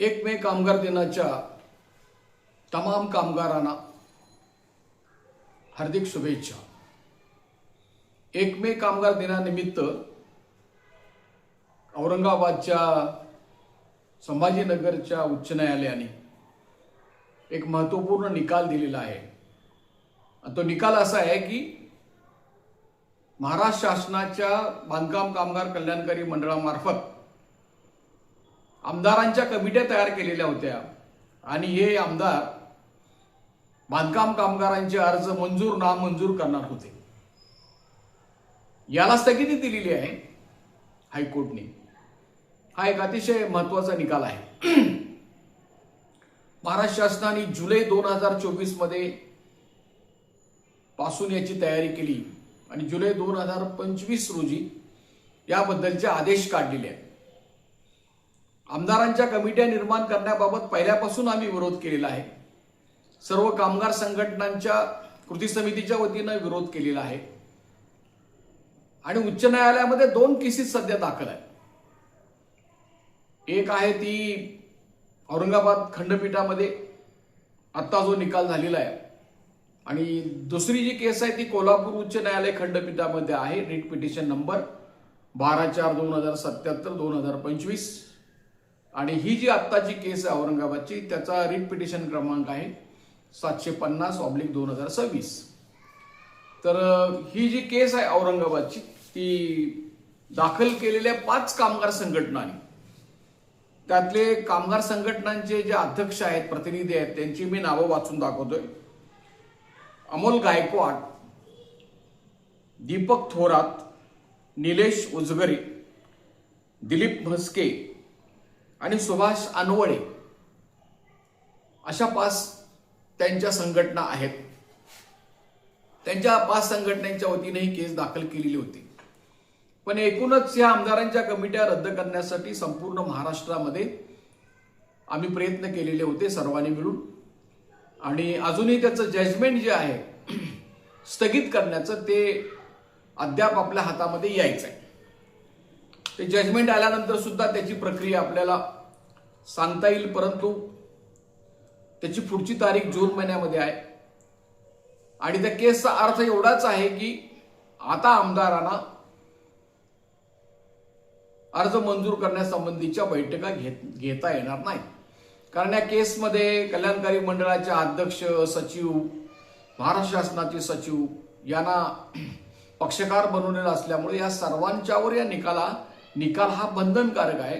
1 मे कामगार दिनाच्या तमाम कामगारांना हार्दिक शुभेच्छा। 1 मे कामगार दिनानिमित्त औरंगाबादच्या संभाजीनगरच्या उच्च न्यायालयाने एक महत्त्वपूर्ण निकाल दिलेला आहे। तो निकाल असा आहे की महाराष्ट्र शासनाच्या बांधकाम कामगार कल्याणकारी मंडळामार्फत आमदारांच्या कमिट्या तयार केलेल्या होत्या आणि हे आमदार बांधकाम कामगारांचे अर्ज मंजूर नामंजूर करणार होते। याला स्थगिती दिलेली आहे हायकोर्टने। हा एक अतिशय महत्त्वाचा निकाल आहे। महाराष्ट्र शासनाने जुलै 2024 मध्ये पासून याची तयारी केली आणि जुलै 2025 रोजी याबद्दलचे आदेश काढलेले आहेत। आमदारांच्या कमिट्या निर्माण करण्याबाबत पहिल्यापासून आम्ही विरोध केलेला आहे। सर्व कामगार संघटनांच्या कृती समितीच्या वतीने विरोध केलेला आहे आणि उच्च न्यायालयामध्ये 2 केसेस सध्या दाखल आहेत। एक आहे ती औरंगाबाद खंडपीठामध्ये आता जो निकाल झालेला आहे आणि दुसरी जी केस आहे ती कोल्हापूर उच्च न्यायालय खंडपीठामध्ये आहे। रिट पिटिशन नंबर 12/4/2077 2025 आणि ही जी आत्ताची केस आहे औरंगाबादची त्याचा रिट पिटिशन क्रमांक आहे 750/2026। तर ही जी केस आहे औरंगाबादची ती दाखल केलेल्या 5 कामगार संघटनांनी, त्यातले कामगार संघटनांचे जे अध्यक्ष आहेत प्रतिनिधी आहेत त्यांची मी नावं वाचून दाखवतोय। अमोल गायकवाड, दीपक थोरात, निलेश उजगरे, दिलीप म्हस्के आणि सुभाष अनवळे अशा 5 त्यांच्या संघटना आहेत। त्यांच्या 5 संघटनांच्या वतीने ही केस दाखल केलेली होती। पण एकूणच या आमदारांच्या कमिट्या रद्द करण्यासाठी संपूर्ण महाराष्ट्रामध्ये आम्ही प्रयत्न केलेले होते सर्वांनी मिळून आणि अजूनही त्याचं जजमेंट जे आहे स्थगित करण्याचं ते अद्याप आपल्या हातामध्ये यायचं आहे। ते जजमेंट आल्यानंतर सुद्धा त्याची प्रक्रिया आपल्याला सांगता येईल, परंतु त्याची पुढची तारीख जून महिन्यामध्ये आहे आणि त्या केसचा अर्थ एवढाच आहे की आता आमदारांना अर्ज मंजूर करण्यासंबंधीच्या बैठका घेता येणार नाही। कारण या केसमध्ये कल्याणकारी मंडळाचे अध्यक्ष, सचिव, महाराष्ट्र शासनाचे सचिव यांना पक्षकार बनवलेला असल्यामुळे या सर्वांच्यावर या निकाल हा बंधनकारक आहे।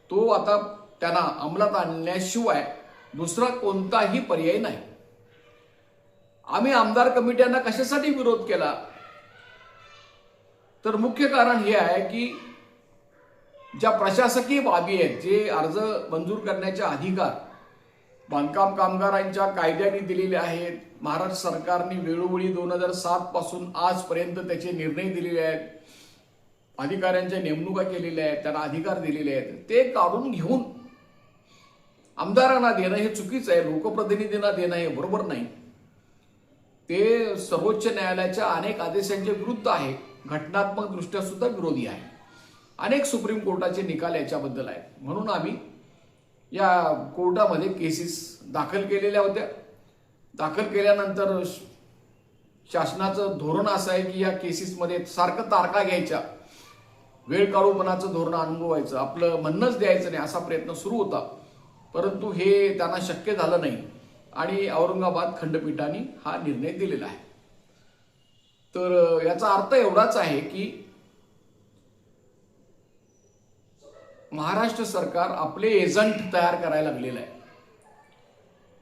तो आता त्यांना अंमलात आणण्याशिवाय दुसरा कोणताही पर्याय नाही। आम्ही आमदार कमिट्यांना कशासाठी विरोध केला तर मुख्य कारण हे आहे की ज्या प्रशासकीय बाबी आहेत, जे अर्ज मंजूर करण्याचे अधिकार बांधकाम कामगारांच्या कायद्याने दिलेले आहेत, महाराष्ट्र सरकारने वेळोवेळी 2007 पासून आजपर्यंत त्याचे निर्णय दिलेले आहेत, अधिकाऱ्यांच्या नेमणुका केलेल्या आहेत, त्यांना अधिकार दिलेले आहेत, ते काढून घेऊन आमदारांना देणं हे चुकीचं आहे। लोकप्रतिनिधींना देणं हे बरोबर नाही। ते सर्वोच्च न्यायालयाच्या अनेक आदेशांच्या विरुद्ध आहे, घटनात्मक दृष्ट्या सुद्धा विरोधी आहे। अनेक सुप्रीम कोर्टाचे निकाल याच्याबद्दल आहेत। म्हणून आम्ही या कोर्टामध्ये केसेस दाखल केलेल्या होत्या। दाखल केल्यानंतर शासनाचं धोरण असं आहे की या केसेसमध्ये सारखं तारखा घ्यायच्या, वेळ काढूपणाचं धोरण अनुभवायचं, आपलं म्हणणंच द्यायचं नाही असा प्रयत्न सुरू होता, परंतु हे त्यांना शक्य झालं नाही आणि औरंगाबाद खंडपीठाने हा निर्णय दिलेला आहे। तर याचा अर्थ एवढाच आहे की महाराष्ट्र सरकार आपले एजंट तयार करायला लागलेलं आहे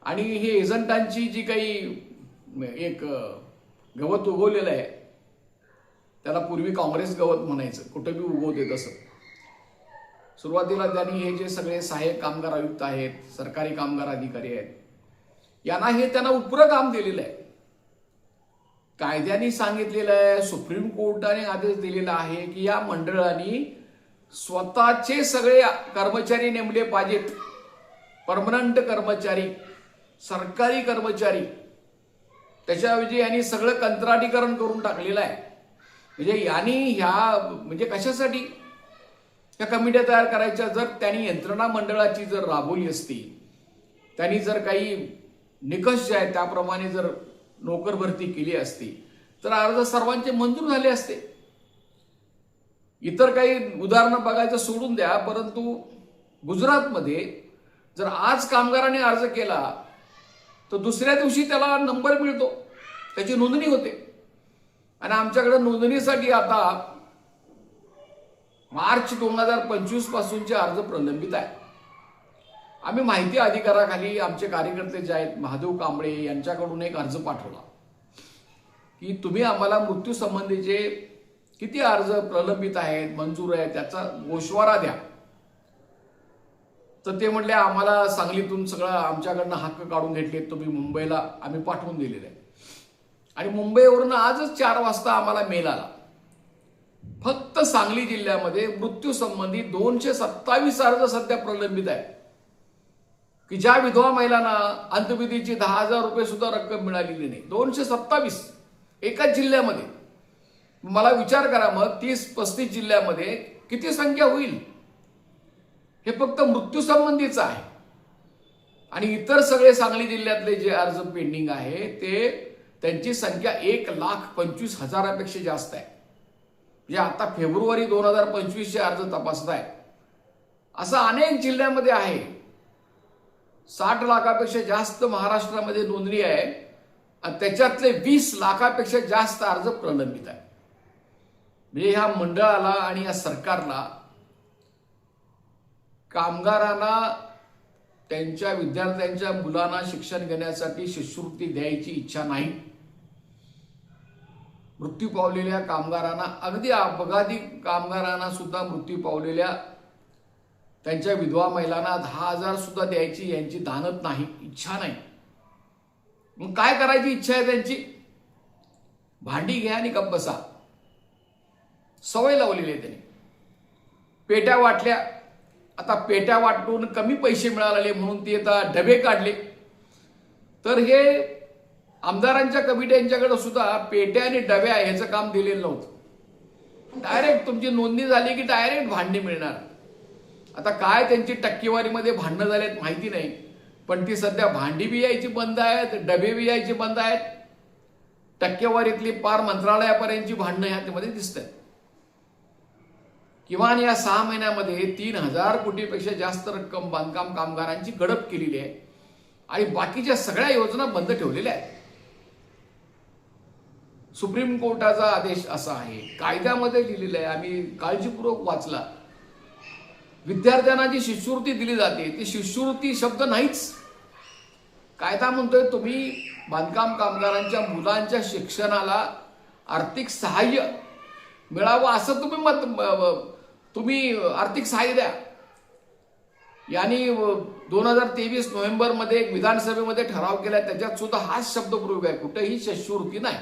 आणि हे एजंटांची जी काही एक गवत उगवलेलं आहे त्याला पूर्वी काँग्रेस गवत म्हणायचं, कुठं बी उगवते तसं। सुरुवातीला त्यांनी हे जे सगळे सहाय्यक कामगार आयुक्त आहेत, सरकारी कामगार अधिकारी आहेत, यांना त्यांना उपरं काम दिलेलं आहे। कायद्याने सांगितलेलं आहे, सुप्रीम कोर्टाने आदेश दिलेला आहे की या मंडळांनी स्वतःचे सगळे कर्मचारी नेमले पाहिजेत, परमनंट कर्मचारी, सरकारी कर्मचारी। त्याच्याऐवजी यांनी सगळं कंत्राटीकरण करून टाकलेलं आहे। म्हणजे यांनी ह्या म्हणजे कशासाठी त्या कमिट्या तयार करायच्या. जर त्यांनी यंत्रणा मंडळाची जर राबवली असती, त्यांनी जर काही निकष जे आहेत त्याप्रमाणे जर नोकर भरती केली असती तर अर्ज सर्वांचे मंजूर झाले असते. इतर काही उदाहरणं बघायचं सोडून द्या, परंतु गुजरातमध्ये जर आज कामगाराने अर्ज केला तर दुसऱ्या दिवशी त्याला नंबर मिळतो, त्याची नोंदणी होते. आणि आमच्याकडे नोंदणीसाठी आता मार्च 2025 पासूनचे अर्ज प्रलंबित आहे. आम्ही माहिती अधिकाराखाली आमचे कार्यकर्ते जे आहेत महादेव कांबळे यांच्याकडून एक अर्ज पाठवला की तुम्ही आम्हाला मृत्यू संबंधीचे किती अर्ज प्रलंबित आहेत, मंजूर आहेत, त्याचा गोषवारा द्या. तर ते म्हटले आम्हाला सांगलीतून सगळं आमच्याकडनं हक्क काढून घेतले, तुम्ही मुंबईला आम्ही पाठवून दिलेले आहे. आणि मुंबईवरून आजच 4 वाजता आम्हाला मेल आला. फक्त सांगली जिल्ह्यामध्ये मृत्यू संबंधी 227 अर्ज सध्या प्रलंबित आहेत की ज्या विधवा महिलांना अंत्यविधीची 10,000 रुपये सुद्धा रक्कम मिळालेली नाही. 227 एकाच जिल्ह्यामध्ये. मला विचार करा मग 30-35 जिल्ह्यामध्ये किती संख्या होईल. हे फक्त मृत्यू संबंधीचं आहे. आणि इतर सगळे सांगली जिल्ह्यातले जे अर्ज पेंडिंग आहे ते त्यांची संख्या 1,25,000पेक्षा जास्त आहे. म्हणजे आता फेब्रुवारी 2025 चे अर्ज तपासताय असं अनेक जिल्ह्यामध्ये आहे. 60 लाखापेक्षा जास्त महाराष्ट्रामध्ये नोंदणी आहे आणि त्याच्यातले 20 लाखापेक्षा जास्त अर्ज प्रलंबित आहे. म्हणजे ह्या मंडळाला आणि या सरकारला कामगारांना त्यांच्या विद्यार्थ्यांच्या मुलांना शिक्षण घेण्यासाठी शिष्यवृत्ती द्यायची इच्छा नाही. मृत्यू पावलेल्या कामगारांना, अगदी अपघाती कामगारांना सुद्धा मृत्यू पावलेल्या त्यांच्या विधवा महिलांना 10,000 सुद्धा द्यायची यांची दानत नाही, इच्छा नाही. मग काय करायची इच्छा आहे त्यांची? भांडी घ्या आणि गप्प बसा. सवय लावलेली आहे त्यांनी. पेट्या वाटल्या, आता पेट्या वाटून कमी पैसे मिळाले म्हणून ते आता डबे काढले. तर हे आमदारांच्या कमिट्यांच्याकडे सुद्धा पेट्या आणि डब्या ह्याचं काम दिलेलं नव्हतं. डायरेक्ट तुमची नोंदणी झाली की डायरेक्ट भांडी मिळणार. आता काय त्यांची टक्केवारीमध्ये भांडणं झालेत माहिती नाही, पण ती सध्या भांडी बी यायची बंद आहेत, डबे बी यायची बंद आहेत. टक्केवारीतली पार मंत्रालयापर्यंतची भांडणं ह्यामध्ये दिसत आहेत. किमान या 6 महिन्यामध्ये 3,000 कोटीपेक्षा जास्त रक्कम बांधकाम कामगारांची गडप केलेली आहे आणि बाकीच्या सगळ्या योजना बंद ठेवलेल्या आहेत. सुप्रीम कोर्टाचा आदेश असा आहे, कायद्यामध्ये लिहिलेलं आहे, आम्ही काळजीपूर्वक वाचला. विद्यार्थ्यांना जी शिष्यवृत्ती दिली जाते ती शिष्यवृत्ती शब्द नाहीच. कायदा म्हणतोय तुम्ही बांधकाम कामगारांच्या मुलांच्या शिक्षणाला आर्थिक सहाय्य मिळावं असं तुम्ही आर्थिक सहाय्य द्या. यांनी 2023 नोव्हेंबरमध्ये एक विधानसभेमध्ये ठराव केला, त्याच्यात सुद्धा हाच शब्द प्रयोग आहे, कुठेही शिष्यवृत्ती नाही.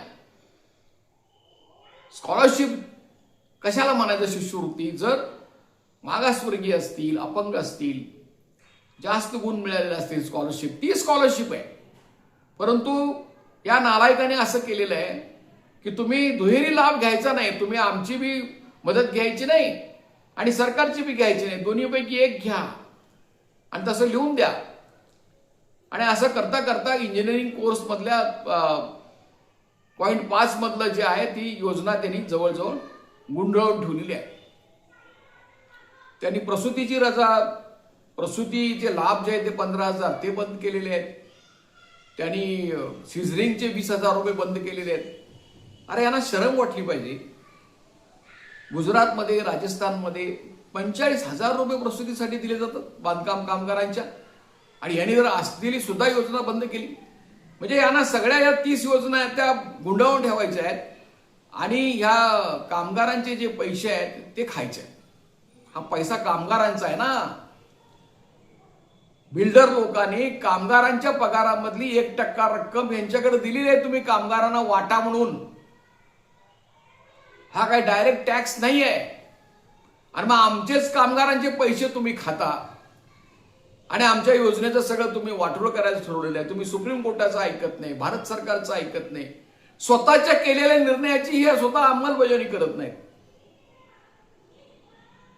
स्कॉलरशिप कशाला म्हणायचं शिष्यवृत्ती? जर मागासवर्गीय असतील, अपंग असतील, जास्त गुण मिळालेले असतील स्कॉलरशिप, ती स्कॉलरशिप आहे. परंतु या नालायकाने असं केलेलं आहे की तुम्ही दुहेरी लाभ घ्यायचा नाही, तुम्ही आमची बी मदत घ्यायची नाही आणि सरकारची बी घ्यायची नाही, दोन्हीपैकी एक घ्या आणि तसं लिहून द्या. आणि असं करता करता इंजिनिअरिंग कोर्स मधल्या .5 मधलं जे आहे ती योजना त्यांनी जवळजवळ गुंडाळून ठेवलेली आहे. त्यांनी प्रसूतीची रजा, प्रसूतीचे लाभ जे आहेत ते 15,000 ते बंद केलेले आहेत. त्यांनी सिझरिंगचे 20,000 रुपये बंद केलेले आहेत. अरे यांना शरम वाटली पाहिजे. गुजरातमध्ये, राजस्थानमध्ये 45,000 रुपये प्रसूतीसाठी दिले जातात बांधकाम कामगारांच्या, आणि यांनी जर असलेली सुद्धा योजना बंद केली. म्हणजे यांना सगळ्या या 30 योजना आहेत त्या गुंडाळून ठेवायच्या आहेत आणि ह्या कामगारांचे जे पैसे आहेत ते खायचे आहेत. हा पैसा कामगारांचा आहे ना. बिल्डर लोकांनी कामगारांच्या पगारामधली 1% रक्कम यांच्याकडे दिलेली आहे, तुम्ही कामगारांना वाटा म्हणून. हा काय डायरेक्ट टॅक्स नाही आहे. आणि मग आमचेच कामगारांचे पैसे तुम्ही खाता आणि आमच्या योजनेचं सगळं तुम्ही वाटोळं करायचं ठरवलेलं आहे. तुम्ही सुप्रीम कोर्टाचं ऐकत नाही, भारत सरकारचं ऐकत नाही, स्वतःच्या केलेल्या निर्णयाची ही स्वतः अंमलबजावणी करत नाही.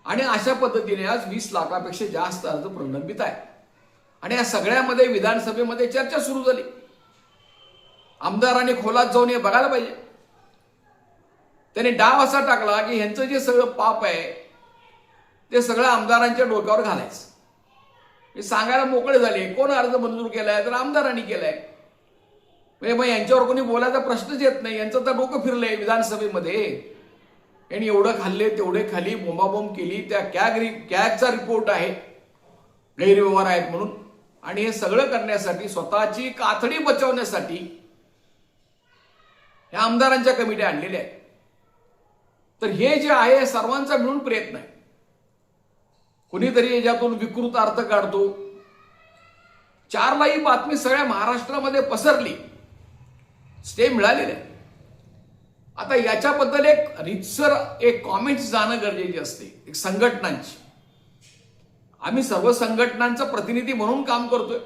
आणि अशा पद्धतीने आज 20 लाखापेक्षा जास्त अर्ज प्रलंबित आहे. आणि या सगळ्यामध्ये विधानसभेमध्ये चर्चा सुरू झाली. आमदारांनी खोलात जाऊन हे बघायला पाहिजे. त्यांनी डाव असा टाकला की ह्यांचं जे सगळं पाप आहे ते सगळं आमदारांच्या डोक्यावर घालायचं. हे सांगायला मोकळे झाले. कोण अर्ज मंजूर केलाय? तर आमदारांनी केलाय. मग यांच्यावर कोणी बोलायचा प्रश्नच येत नाही. यांचं तर डोकं फिरलंय विधानसभेमध्ये. यांनी एवढं खाल्ले तेवढे खाली बोंबाबोंब केली. त्या कॅगचा रिपोर्ट आहे गैरव्यवहार आहेत म्हणून. आणि हे सगळं करण्यासाठी स्वतःची कातडी बचावण्यासाठी ह्या आमदारांच्या कमिट्या आणलेल्या आहेत. तर हे जे आहे सर्वांचा मिळून प्रयत्न आहे. कुणीतरी याच्यातून विकृत अर्थ काढतो. 4ला ही बातमी सगळ्या महाराष्ट्रामध्ये पसरली. स्टे मिळालेले आहे. आता याच्याबद्दल एक रितसर एक कॉमेंट्स जाणं गरजेचे असते एक संघटनांची. आम्ही सर्व संघटनांचा प्रतिनिधी म्हणून काम करतोय.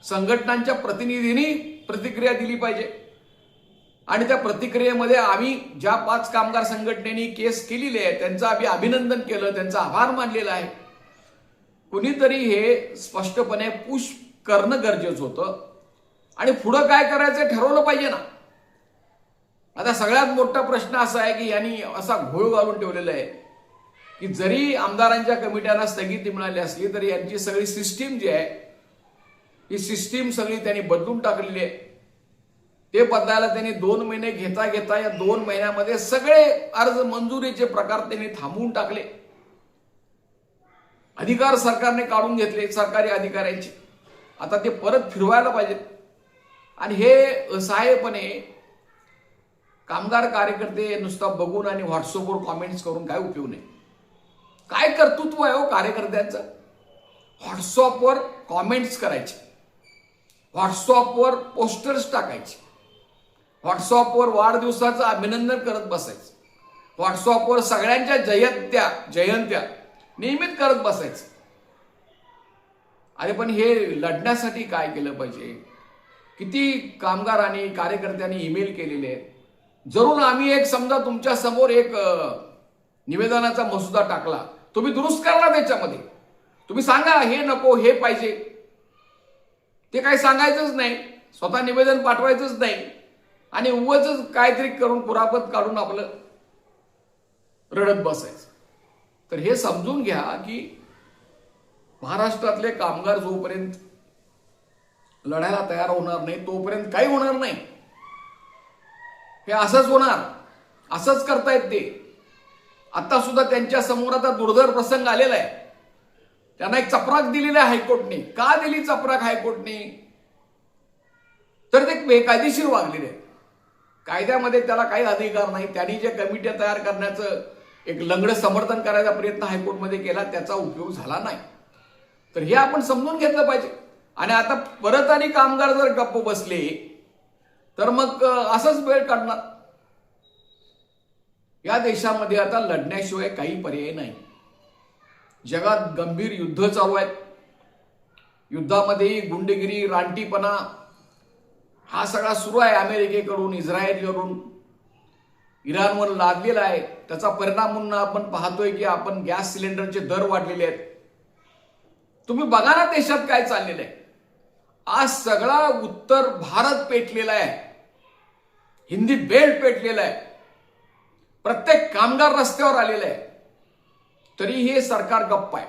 संघटनांच्या प्रतिनिधींनी प्रतिक्रिया दिली पाहिजे. आणि त्या प्रतिक्रियेमध्ये आम्ही ज्या 5 कामगार संघटनेनी केस केलेली आहे त्यांचं आम्ही अभिनंदन केलं, त्यांचा आभार मानलेला आहे. कुणीतरी हे स्पष्टपणे पुश करणं गरजेचं होतं. आणि पुढं काय करायचं ठरवलं पाहिजे ना. आता सगळ्यात मोठा प्रश्न असा आहे की यांनी असा घोळ घालून ठेवलेला आहे की जरी आमदारांच्या कमिट्यांना स्थगिती मिळाली असली तरी यांची सगळी सिस्टीम जी आहे ही सिस्टीम सगळी त्यांनी बदलून टाकलेली आहे. ते बदलायला त्यांनी 2 महिने घेता घेता या 2 महिन्यामध्ये सगळे अर्ज मंजुरीचे प्रकार त्यांनी थांबवून टाकले. अधिकार सरकारने काढून घेतले सरकारी अधिकाऱ्यांचे. आता ते परत फिरवायला पाहिजेत. आणि हे असहाय्यपणे कामगार कार्यकर्ते नुसता बघून आणि व्हॉट्सअपवर कॉमेंट्स करून काय उपयोग नाही. काय कर्तृत्व आहे हो कार्यकर्त्यांचं? व्हॉट्सअपवर कॉमेंट्स करायचे, व्हॉट्सअपवर पोस्टर्स टाकायचे, व्हॉट्सअपवर वाढदिवसाचं अभिनंदन करत बसायचं, व्हॉट्सअपवर सगळ्यांच्या जयंत्या नियमित करत बसायचं. अरे पण हे लढण्यासाठी काय केलं पाहिजे? किती कामगारांनी कार्यकर्त्यांनी ईमेल केलेले आहेत. जरूर आम्ही एक समजा तुमच्या समोर एक निवेदनाचा मसुदा टाकला, तुम्ही दुरुस्त करला त्याच्यामध्ये. तुम्ही सांगा हे नको हे पाहिजे. ते काही सांगायचंच नाही, स्वतः निवेदन पाठवायचंच नाही आणि उगाच काहीतरी करून कुरापत काढून आपलं रडत बसायचं. तर हे समजून घ्या की महाराष्ट्रातले कामगार जोपर्यंत लढायला तयार होणार नाही तोपर्यंत काही होणार नाही. हे असंच होणार, असंच करतायत ते. आता सुद्धा त्यांच्या समोर आता दुर्धर प्रसंग आलेला आहे. त्यांना एक चपराक दिलेली आहे हायकोर्टने. का दिली चपराक हायकोर्टने? तर ते बेकायदेशीर वागलेले आहे. कायद्यामध्ये त्याला काही अधिकार नाही. त्यांनी जे कमिट्या तयार करण्याचं एक लंगडं समर्थन करायचा प्रयत्न हायकोर्टमध्ये केला, त्याचा उपयोग झाला नाही. तर हे आपण समजून घेतलं पाहिजे. आणि आता परत आणि कामगार जर गप्प बसले तर मग असंच वेळ काढणार. या देशामध्ये आता लढण्याशिवाय काही पर्याय नाही. जगात गंभीर युद्ध चालू आहेत. युद्धामध्ये गुंडगिरी, रानटीपणा हा सगळा सुरू आहे. अमेरिकेकडून, इस्रायलकडून, इराणवर लादलेला आहे. त्याचा परिणाम म्हणून आपण पाहतोय की आपण गॅस सिलेंडरचे दर वाढलेले आहेत. तुम्ही बघा ना देशात काय चाललेलं आहे. आज सगळा उत्तर भारत पेटलेला आहे. हिंदी बेल्ट पेटलेला आहे. प्रत्येक कामगार रस्त्यावर आलेला आहे. तरी हे सरकार गप्प आहे.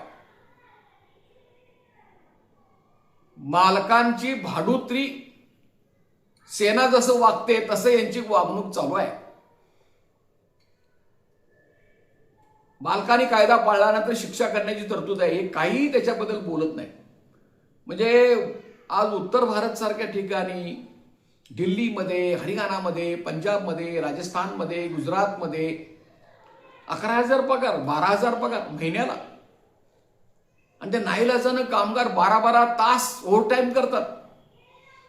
मालकांची भाडुत्री सेना जसं वागते तसं यांची वागणूक चालू आहे. मालकांनी कायदा पाळल्यानंतर शिक्षा करण्याची तरतूद आहे. हे काहीही त्याच्याबद्दल बोलत नाही. म्हणजे आज उत्तर भारत सारख्या ठिकाणी दिल्लीमध्ये, हरियाणामध्ये, पंजाबमध्ये, राजस्थानमध्ये, गुजरातमध्ये 11,000 पगार, 12,000 पगार महिन्याला. आणि ते नाईलाजानं कामगार 12-12 तास ओव्हरटाईम करतात.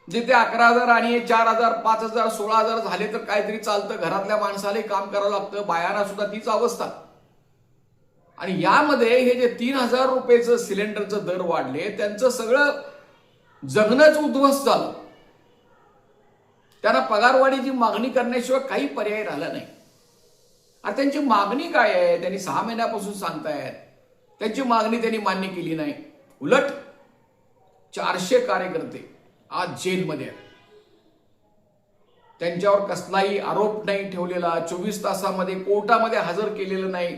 जे ते 11,000 आणि 4,000, 5,000, 16,000 झाले तर काहीतरी चालतं. घरातल्या माणसालाही काम करावं लागतं. बायांना सुद्धा तीच अवस्था. आणि यामध्ये हे जे 3,000 रुपयेचं सिलेंडरचं दर वाढले, त्यांचं सगळं जगणंच उद्ध्वस्त झालं. त्यांना पगारवाढीची मागणी करण्याशिवाय काही पर्याय राहिला नाही. आता त्यांची मागणी काय आहे? त्यांनी 6 महिन्यापासून सांगतायत. त्यांची मागणी त्यांनी मान्य केली नाही. उलट 400 कार्यकर्ते आज जेलमध्ये आहेत. त्यांच्यावर कसलाही आरोप नाही ठेवलेला, 24 तासामध्ये कोर्टामध्ये हजर केलेलं नाही.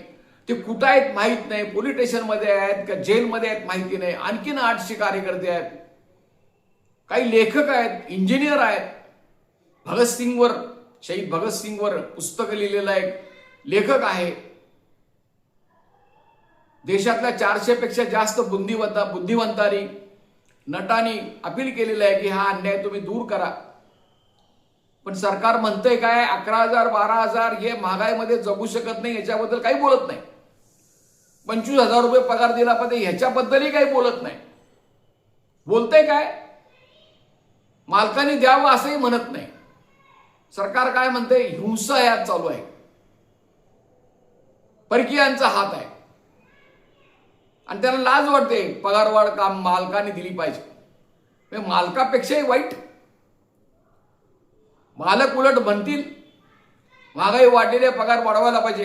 ते कुठं आहेत माहीत नाही, पोलीस स्टेशनमध्ये आहेत का जेलमध्ये आहेत माहिती नाही. आणखीन 800 कार्यकर्ते आहेत. काही लेखक आहेत, इंजिनियर आहेत. भगतसिंगवर, शहीद भगतसिंगवर पुस्तक लिहिलेला एक लेखक आहे. देशातल्या 400 पेक्षा जास्त बुद्धिवंतांनी, नटांनी अपील केलेलं आहे की हा अन्याय तुम्ही दूर करा. पण सरकार म्हणतंय काय, 11,000 12,000 हे महागाईमध्ये जगू शकत नाही, याच्याबद्दल काही बोलत नाही. 25,000 रुपये पगार दिला पाहिजे ह्याच्याबद्दलही काही बोलत नाही. बोलतंय काय, मालकांनी द्यावं असंही म्हणत नाही. सरकार काय म्हणतंय, हिंसा यात चालू आहे, परकीयांचा हात आहे. आणि त्यांना लाज वाटते, पगारवाढ काम मालकाने दिली पाहिजे. मालकापेक्षाही वाईट, मालक उलट म्हणतील महागाई वाढलेले पगार वाढवायला पाहिजे,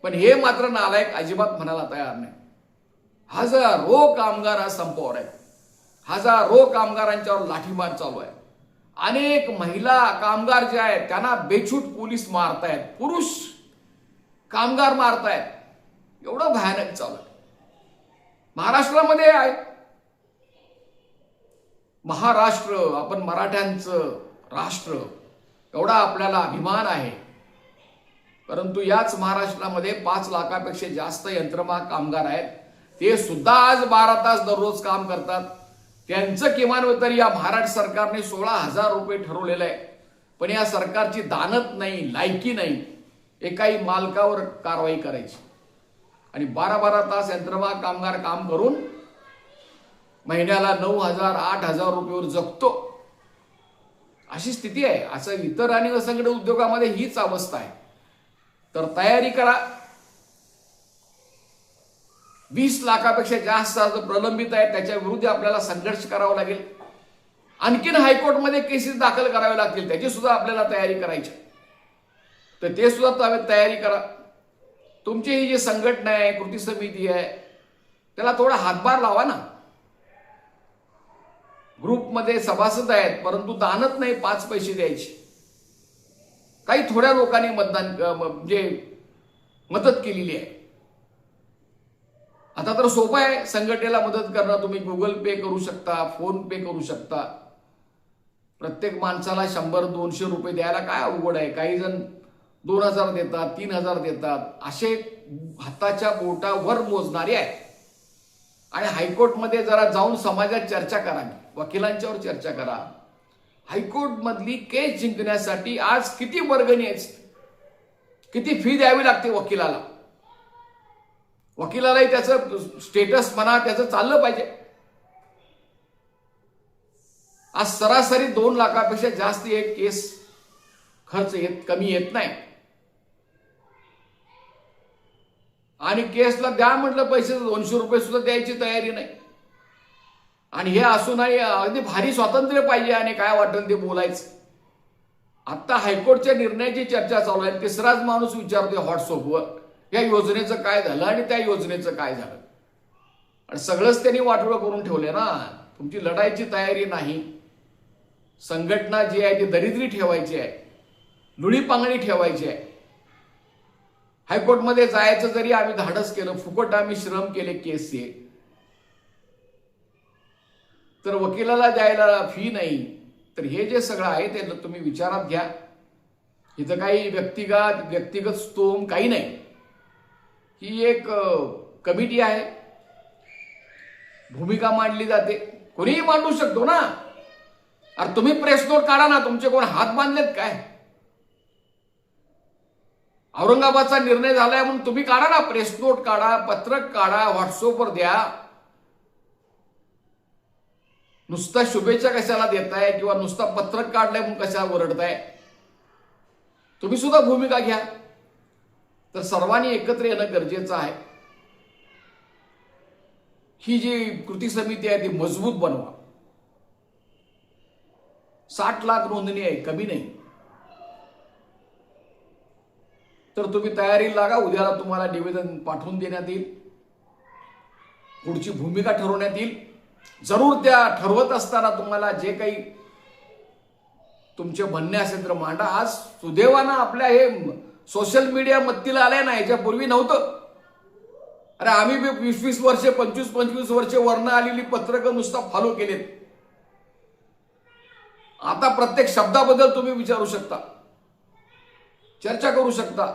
पण हे मात्र नालायक अजिबात म्हणायला तयार नाही. हजारो कामगार आज संपावर आहेत. हजारो कामगारांच्यावर लाठीमार चालू आहे. अनेक महिला कामगार जे आहेत त्यांना बेछूट पोलीस मारतायत, पुरुष कामगार मारतायत. एवढं भयानक चालू आहे. महाराष्ट्रामध्ये आहे. महाराष्ट्र, आपण मराठ्यांचं राष्ट्र, एवढा आपल्याला अभिमान आहे. परंतु याच महाराष्ट्रामध्ये 5 लाखापेक्षा जास्त यंत्रमाग कामगार आहेत. ते सुद्धा आज 12 तास दररोज काम करतात. त्यांचं किमान वेतन या महाराष्ट्र सरकारने 16,000 रुपये ठरवलेलं आहे. पण या सरकारची दानत नाही, लायकी नाही एकाही मालकावर कारवाई करायची. आणि 12-12 तास यंत्रमाग कामगार काम करून महिन्याला 9,000 8,000 रुपयावर जगतो, अशी स्थिती आहे. असं इतर आणि असंघटित उद्योगामध्ये हीच अवस्था आहे. तर तयारी करा. 20 लाखापेक्षा जास्त प्रलंबित आहे, त्याच्या विरुद्ध आपल्याला संघर्ष करावा लागेल. आणखीन हायकोर्टमध्ये केसेस दाखल करावे लागतील, त्याची सुद्धा आपल्याला तयारी करायची. तर ते सुद्धा तयारी करा. तुमची ही जी संघटना आहे, कृती समिती आहे, त्याला थोडा हातभार लावा ना. ग्रुपमध्ये सभासद आहेत, परंतु दानत नाही 5 पैसे द्यायची. काही थोड्या लोकांनी म्हणजे मदत केलेली आहे. आता तर सोपं आहे संघटनेला मदत करणं. तुम्ही गुगल पे करू शकता, फोन पे करू शकता. प्रत्येक माणसाला 100-200 रुपये द्यायला काय अवघड आहे. काही जण 2,000 देतात, 3,000 देतात. असे हाताच्या बोटावर मोजणारे आहेत. आणि हायकोर्टमध्ये जरा जाऊन समाजात चर्चा करा, वकिलांच्यावर चर्चा करा. हायकोर्ट मधली केस जिंकण्यासाठी आज किती वर्गणी आहे, किती फी द्यावी लागते वकिलाला. वकिलालाही त्याचं स्टेटस म्हणा, त्याचं चाललं पाहिजे. आज सरासरी 2 लाखापेक्षा जास्त एक केस खर्च कमी येत नाही. आणि केसला द्या म्हटलं पैसे, 200 रुपये सुद्धा द्यायची तयारी नाही. आणि हे असूनही अगदी भारी स्वातंत्र्य पाहिजे आणि काय वाटेल ते बोलायचं. आता हायकोर्टच्या निर्णयाची चर्चा चालू आहे. तिसराच माणूस विचारतोय व्हॉट्सअपवर या योजनेचं काय झालं आणि त्या योजनेचं काय झालं. आणि सगळंच त्यांनी वाटोळं करून ठेवले ना. तुमची लढाईची तयारी नाही. संघटना जी आहे ती दरिद्री ठेवायची आहे, लुळीपांगणी ठेवायची आहे. हायकोर्टमध्ये जायचं जरी आम्ही धाडस केलं, फुकट आम्ही श्रम केले केसचे, तर वकिलाला द्यायला फी नाही. तर हे जे सगळं आहे ते तुम्ही विचारात घ्या. इथं काही व्यक्तिगत स्तोम काही नाही. ही एक कमिटी आहे, भूमिका मांडली जाते. कोणीही मांडू शकतो ना. अरे तुम्ही प्रेस नोट काढा ना. तुमचे कोण हात बांधलेत काय? औरंगाबादचा निर्णय झालाय म्हणून तुम्ही काढा ना, प्रेस नोट काढा, पत्रक काढा, व्हॉट्सअपवर द्या. नुसता शुभेच्छा कशाला देताय किंवा नुसता पत्रक काढलाय म्हणून कशाला ओरडताय? तुम्ही सुद्धा भूमिका घ्या. तर सर्वांनी एकत्र येणं गरजेचं आहे. ही जी कृती समिती आहे ती मजबूत बनवा. 60 लाख नोंदणी आहे, कमी नाही. तर तुम्ही तयारीला लागा. उद्याला तुम्हाला निवेदन पाठवून देण्यात येईल, पुढची भूमिका ठरवण्यात येईल. जरूर त्या ठरवत असताना तुम्हाला जे काही तुमचे म्हणणे असेल तर मांडा. आज सुदैवानं आपल्या हे सोशल मीडिया मत्तीला आलंय ना, याच्यापूर्वी नव्हतं. अरे आम्ही 20-20 वर्षे 25-25 वर्षे वर्ण आलेली पत्रकं नुसता फॉलो केलेत. आता प्रत्येक शब्दाबद्दल तुम्ही विचारू शकता, चर्चा करू शकता.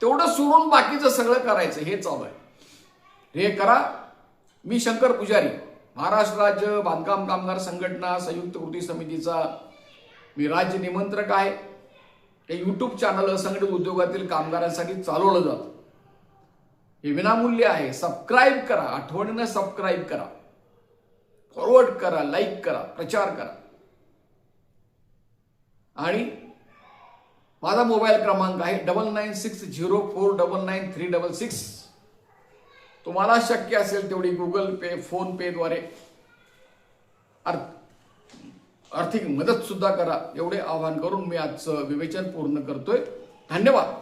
तेवढं सोडून बाकीचं सगळं करायचं हे चालू आहे. हे करा. मी शंकर पुजारी, महाराष्ट्र राज्य बांधकाम कामगार संघटना संयुक्त कृती समितीचा मी राज्य निमंत्रक आहे. हे यूट्यूब चॅनल असंघटित उद्योगातील कामगारांसाठी चालवलं जातं. हे विनामूल्य आहे. सबस्क्राईब करा, आठवणीनं सबस्क्राईब करा, फॉरवर्ड करा, लाईक करा, प्रचार करा. आणि माझा मोबाईल क्रमांक आहे 9960499366. तुम्हाला शक्य असेल तेवढी गुगल पे, फोन पे द्वारे आर्थिक मदत सुद्धा करा. एवढे आवाहन करून मी आजचं विवेचन पूर्ण करतोय. धन्यवाद.